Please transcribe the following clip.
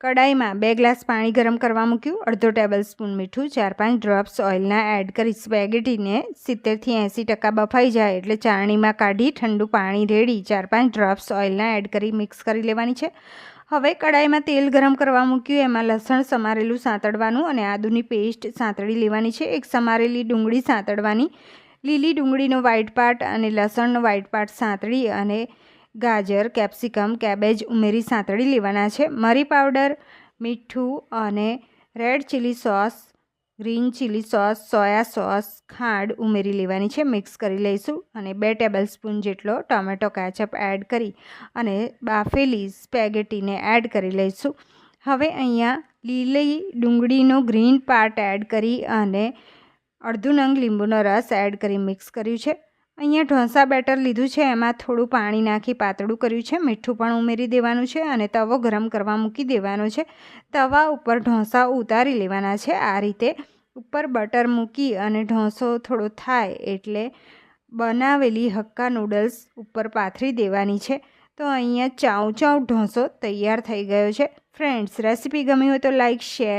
કડાઈમાં 2 glass પાણી ગરમ કરવા મૂક્યું, અડધો ટેબલસ્પૂન મીઠું, 4-5 ડ્રોપ્સ ઓઇલના એડ કરી સ્પેગેટીને 70થી 80% બફાઈ જાય એટલે ચાળણીમાં કાઢી ઠંડુ પાણી રેડી 4-5 ડ્રોપ્સ ઓઇલના એડ કરી મિક્સ કરી લેવાની છે. હવે કડાઈમાં તેલ ગરમ કરવા મૂક્યું, એમાં લસણ સમારેલું સાંતળવાનું અને આદુની પેસ્ટ સાંતળી લેવાની છે. એક સમારેલી ડુંગળી સાંતળવાની, લીલી ડુંગળીનો વ્હાઇટ પાર્ટ અને લસણનો વ્હાઇટ પાર્ટ સાંતળી અને ગાજર, કેપ્સિકમ, કેબેજ ઉમેરી સાંતળી લેવાના છે. મરી પાવડર, મીઠું અને red chilli sauce, green chilli sauce, soya sauce, ખાંડ ઉમેરી લેવાની છે. મિક્સ કરી લઈશું અને 2 ટેબલસ્પૂન જેટલો ટોમેટો કેચઅપ એડ કરી અને બાફેલી સ્પેગેટીને એડ કરી લઈશું. હવે અહીંયા લીલી ડુંગળીનો ગ્રીન પાર્ટ એડ કરી અને અડધું નંગ લીંબુનો રસ એડ કરી મિક્સ કર્યું છે. અહીંયા ઢોસા બેટર લીધું છે, એમાં થોડું પાણી નાખી પાતળું કર્યું છે. મીઠું પણ ઉમેરી દેવાનું છે અને તવો ગરમ કરવા મૂકી દેવાનો છે. તવા ઉપર ઢોસા ઉતારી લેવાના છે. આ રીતે ઉપર બટર મૂકી અને ઢોસો થોડો થાય એટલે બનાવેલી હક્કા નૂડલ્સ ઉપર પાથરી દેવાની છે. તો અહીંયા ચાઉ ચાઉ ઢોસો તૈયાર થઈ ગયો છે. ફ્રેન્ડ્સ, રેસીપી ગમી હોય તો લાઈક, શેર